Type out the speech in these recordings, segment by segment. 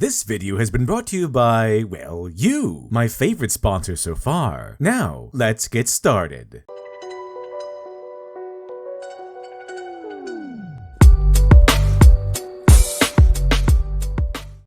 This video has been brought to you by, well, you, my favorite sponsor so far. Now, let's get started.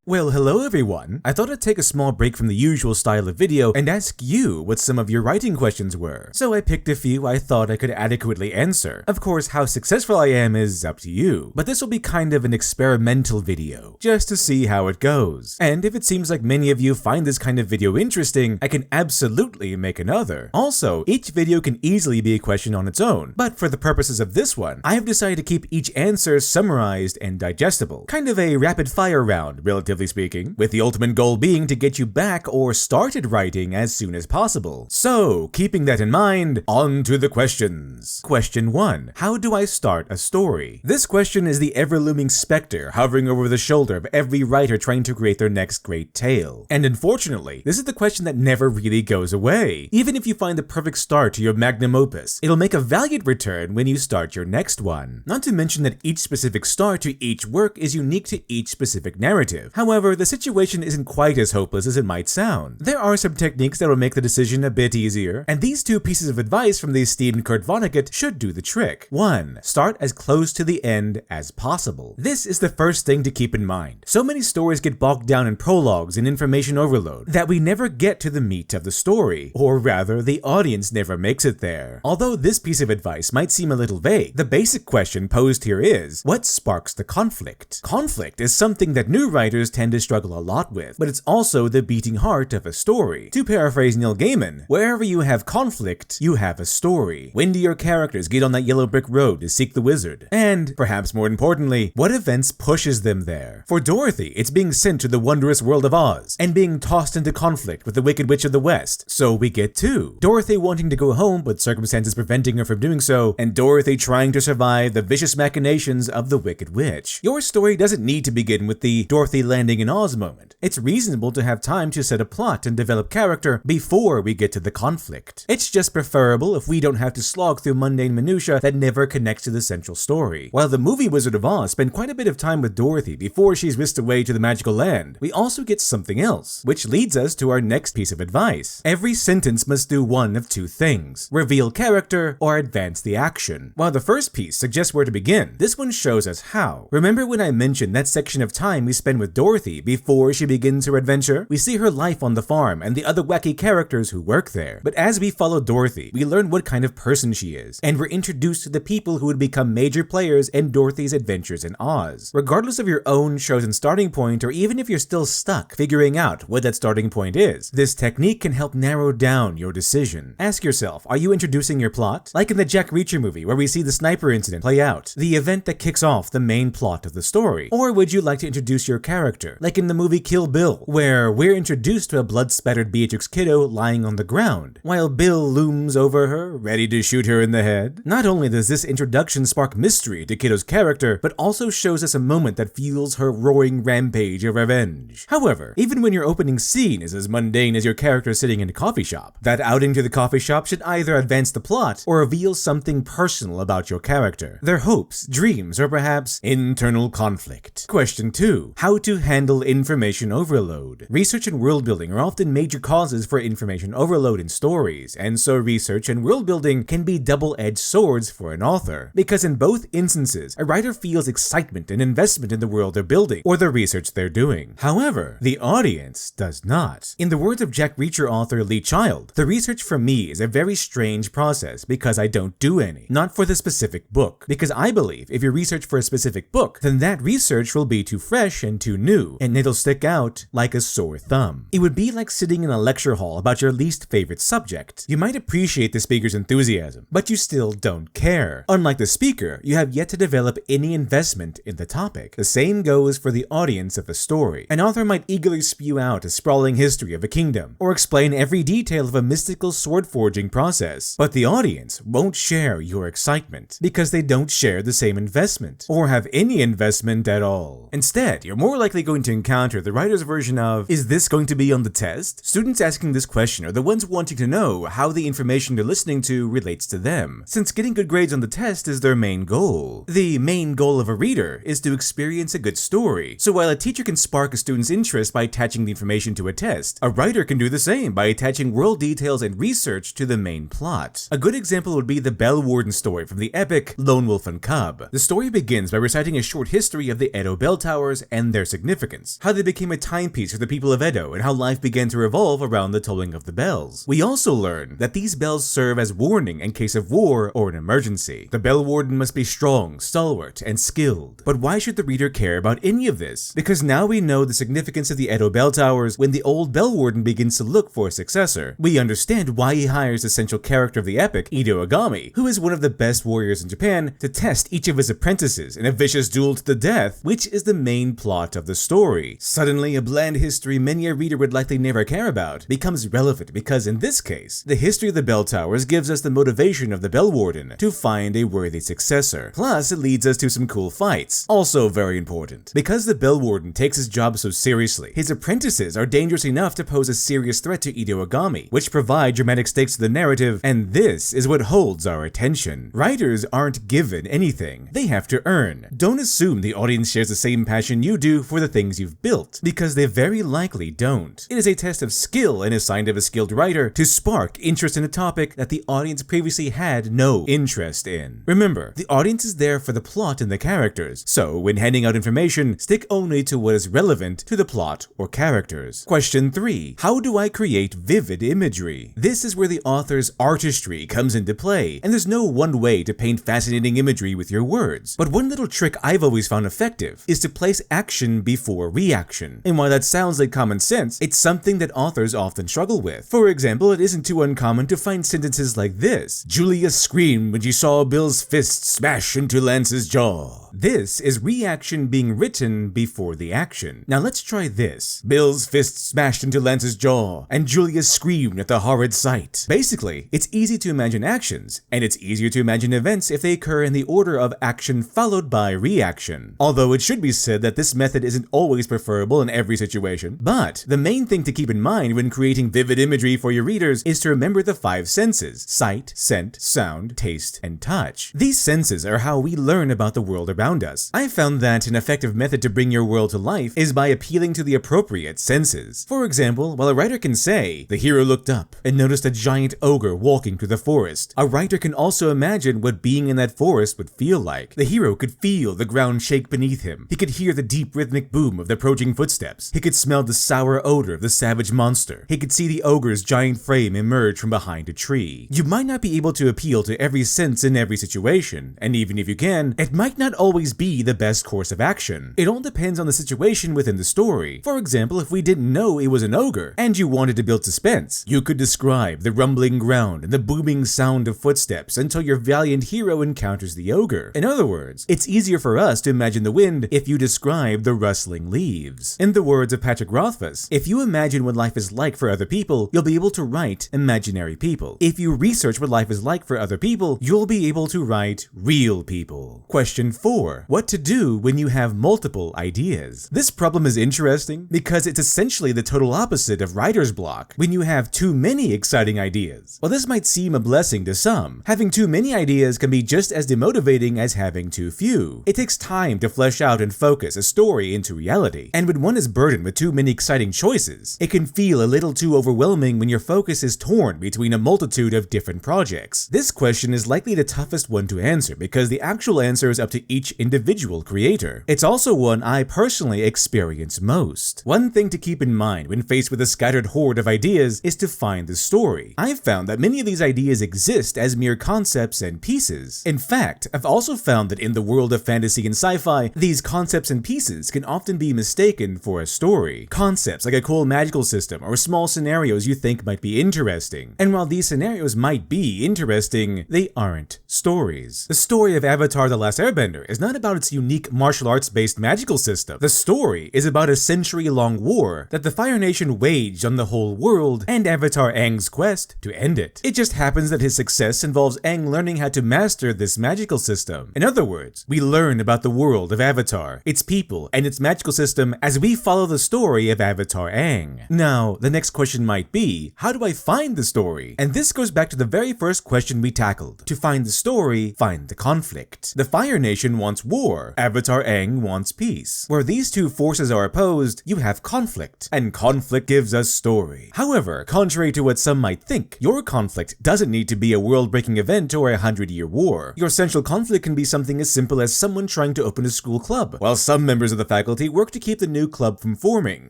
Well, hello everyone! I thought I'd take a small break from the usual style of video and ask you what some of your writing questions were. So I picked a few I thought I could adequately answer. Of course, how successful I am is up to you, but this will be kind of an experimental video, just to see how it goes. And if it seems like many of you find this kind of video interesting, I can absolutely make another. Also, each video can easily be a question on its own, but for the purposes of this one, I have decided to keep each answer summarized and digestible. Kind of a rapid fire round, relatively speaking, with the ultimate goal being to get you back or started writing as soon as possible. So, keeping that in mind, on to the questions. Question 1. How do I start a story? This question is the ever-looming specter hovering over the shoulder of every writer trying to create their next great tale. And unfortunately, this is the question that never really goes away. Even if you find the perfect start to your magnum opus, it'll make a valiant return when you start your next one. Not to mention that each specific start to each work is unique to each specific narrative. However, the situation isn't quite as hopeless as it might sound. There are some techniques that will make the decision a bit easier, and these two pieces of advice from the esteemed Kurt Vonnegut should do the trick. 1. Start as close to the end as possible. This is the first thing to keep in mind. So many stories get bogged down in prologues and information overload that we never get to the meat of the story, or rather, the audience never makes it there. Although this piece of advice might seem a little vague, the basic question posed here is, what sparks the conflict? Conflict is something that new writers tend to struggle a lot with, but it's also the beating heart of a story. To paraphrase Neil Gaiman, wherever you have conflict, you have a story. When do your characters get on that yellow brick road to seek the wizard? And, perhaps more importantly, what events pushes them there? For Dorothy, it's being sent to the wondrous world of Oz, and being tossed into conflict with the Wicked Witch of the West. So we get two. Dorothy wanting to go home, but circumstances preventing her from doing so, and Dorothy trying to survive the vicious machinations of the Wicked Witch. Your story doesn't need to begin with the Dorothy landing in Oz moment. It's reasonable to have time to set a plot and develop character before we get to the conflict. It's just preferable if we don't have to slog through mundane minutia that never connects to the central story. While the movie Wizard of Oz spent quite a bit of time with Dorothy before she's whisked away to the magical land, we also get something else, which leads us to our next piece of advice. Every sentence must do one of two things: reveal character or advance the action. While the first piece suggests where to begin, this one shows us how. Remember when I mentioned that section of time we spend with Dorothy before she begins her adventure? We see her life on the farm and the other wacky characters who work there. But as we follow Dorothy, we learn what kind of person she is, and we're introduced to the people who would become major players in Dorothy's adventures in Oz. Regardless of your own chosen starting point, or even if you're still stuck figuring out what that starting point is, this technique can help narrow down your decision. Ask yourself, are you introducing your plot? Like in the Jack Reacher movie where we see the sniper incident play out, the event that kicks off the main plot of the story. Or would you like to introduce your character, like in the movie Kill Bill, where we're introduced to a blood-spattered Beatrix Kiddo lying on the ground, while Bill looms over her, ready to shoot her in the head? Not only does this introduction spark mystery to Kiddo's character, but also shows us a moment that fuels her roaring rampage of revenge. However, even when your opening scene is as mundane as your character sitting in a coffee shop, that outing to the coffee shop should either advance the plot or reveal something personal about your character, their hopes, dreams, or perhaps internal conflict. Question 2. How to handle information overload. Research and world building are often major causes for information overload in stories, and so research and world building can be double-edged swords for an author, because in both instances, a writer feels excitement and investment in the world they're building, or the research they're doing. However, the audience does not. In the words of Jack Reacher author Lee Child, the research for me is a very strange process because I don't do any. Not for the specific book, because I believe if you research for a specific book, then that research will be too fresh and too new, and it'll stick out like a sore thumb. It would be like sitting in a lecture hall about your least favorite subject. You might appreciate the speaker's enthusiasm, but you still don't care. Unlike the speaker, you have yet to develop any investment in the topic. The same goes for the audience of a story. An author might eagerly spew out a sprawling history of a kingdom, or explain every detail of a mystical sword-forging process, but the audience won't share your excitement, because they don't share the same investment, or have any investment at all. Instead, you're more likely going going to encounter the writer's version of, "Is this going to be on the test?" Students asking this question are the ones wanting to know how the information they're listening to relates to them, since getting good grades on the test is their main goal. The main goal of a reader is to experience a good story, so while a teacher can spark a student's interest by attaching the information to a test, a writer can do the same by attaching world details and research to the main plot. A good example would be the Bell Warden story from the epic Lone Wolf and Cub. The story begins by reciting a short history of the Edo bell towers and their significance, how they became a timepiece for the people of Edo, and how life began to revolve around the tolling of the bells. We also learn that these bells serve as warning in case of war or an emergency. The Bell Warden must be strong, stalwart, and skilled. But why should the reader care about any of this? Because now we know the significance of the Edo bell towers. When the old Bell Warden begins to look for a successor, we understand why he hires the central character of the epic, Ido Agami, who is one of the best warriors in Japan, to test each of his apprentices in a vicious duel to the death, which is the main plot of the story. Suddenly, a bland history many a reader would likely never care about becomes relevant because in this case, the history of the bell towers gives us the motivation of the Bell Warden to find a worthy successor. Plus, it leads us to some cool fights. Also very important. Because the Bell Warden takes his job so seriously, his apprentices are dangerous enough to pose a serious threat to Ido Agami, which provide dramatic stakes to the narrative, and this is what holds our attention. Writers aren't given anything. They have to earn. Don't assume the audience shares the same passion you do for the things you've built, because they very likely don't. It is a test of skill and a sign of a skilled writer to spark interest in a topic that the audience previously had no interest in. Remember, the audience is there for the plot and the characters, so when handing out information, stick only to what is relevant to the plot or characters. Question 3. How do I create vivid imagery? This is where the author's artistry comes into play, and there's no one way to paint fascinating imagery with your words. But one little trick I've always found effective is to place action before reaction. And while that sounds like common sense, it's something that authors often struggle with. For example, it isn't too uncommon to find sentences like this: Julia screamed when she saw Bill's fist smash into Lance's jaw. This is reaction being written before the action. Now let's try this. Bill's fist smashed into Lance's jaw, and Julia screamed at the horrid sight. Basically, it's easy to imagine actions, and it's easier to imagine events if they occur in the order of action followed by reaction. Although it should be said that this method isn't always preferable in every situation, but the main thing to keep in mind when creating vivid imagery for your readers is to remember the 5 senses: sight, scent, sound, taste, and touch. These senses are how we learn about the world around us. I found that an effective method to bring your world to life is by appealing to the appropriate senses. For example, while a writer can say, "The hero looked up and noticed a giant ogre walking through the forest," a writer can also imagine what being in that forest would feel like. The hero could feel the ground shake beneath him. He could hear the deep rhythmic boom of the approaching footsteps. He could smell the sour odor of the savage monster. He could see the ogre's giant frame emerge from behind a tree. You might not be able to appeal to every sense in every situation, and even if you can, it might not always be the best course of action. It all depends on the situation within the story. For example, if we didn't know it was an ogre, and you wanted to build suspense, you could describe the rumbling ground and the booming sound of footsteps until your valiant hero encounters the ogre. In other words, it's easier for us to imagine the wind if you describe the rustling leaves. In the words of Patrick Rothfuss, if you imagine what life is like for other people, you'll be able to write imaginary people. If you research what life is like for other people, you'll be able to write real people. Question 4. What to do when you have multiple ideas? This problem is interesting because it's essentially the total opposite of writer's block when you have too many exciting ideas. While this might seem a blessing to some, having too many ideas can be just as demotivating as having too few. It takes time to flesh out and focus a story into reality, and when one is burdened with too many exciting choices, it can feel a little too overwhelming when your focus is torn between a multitude of different projects. This question is likely the toughest one to answer because the actual answer is up to each individual creator. It's also one I personally experience most. One thing to keep in mind when faced with a scattered horde of ideas is to find the story. I've found that many of these ideas exist as mere concepts and pieces. In fact, I've also found that in the world of fantasy and sci-fi, these concepts and pieces can often be mistaken for a story. Concepts like a cool magical system or small scenarios you think might be interesting. And while these scenarios might be interesting, they aren't stories. The story of Avatar: The Last Airbender is not about its unique martial arts-based magical system. The story is about a century-long war that the Fire Nation waged on the whole world and Avatar Aang's quest to end it. It just happens that his success involves Aang learning how to master this magical system. In other words, we learn about the world of Avatar, its people, and its magic magical system as we follow the story of Avatar Aang. Now, the next question might be, how do I find the story? And this goes back to the very first question we tackled. To find the story, find the conflict. The Fire Nation wants war, Avatar Aang wants peace. Where these two forces are opposed, you have conflict, and conflict gives us story. However, contrary to what some might think, your conflict doesn't need to be a world-breaking event or a 100-year war. Your central conflict can be something as simple as someone trying to open a school club, while some members of the faculty work to keep the new club from forming.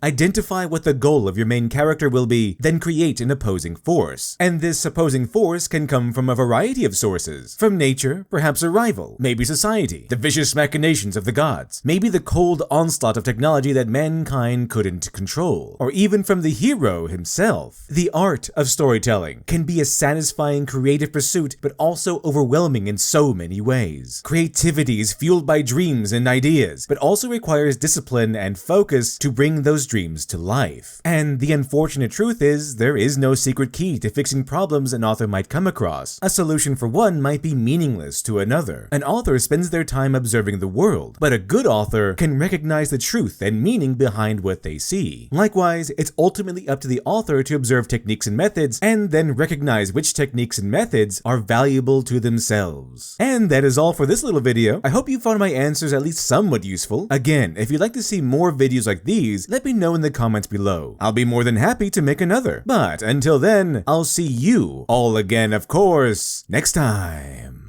Identify what the goal of your main character will be, then create an opposing force. And this opposing force can come from a variety of sources. From nature, perhaps a rival, maybe society, the vicious machinations of the gods, maybe the cold onslaught of technology that mankind couldn't control, or even from the hero himself. The art of storytelling can be a satisfying creative pursuit, but also overwhelming in so many ways. Creativity is fueled by dreams and ideas, but also requires discipline and focus to bring those dreams to life. And the unfortunate truth is, there is no secret key to fixing problems an author might come across. A solution for one might be meaningless to another. An author spends their time observing the world, but a good author can recognize the truth and meaning behind what they see. Likewise, it's ultimately up to the author to observe techniques and methods, and then recognize which techniques and methods are valuable to themselves. And that is all for this little video. I hope you found my answers at least somewhat useful. Again, if you'd like to see more videos like these, let me know in the comments below. I'll be more than happy to make another. But until then, I'll see you all again, of course, next time.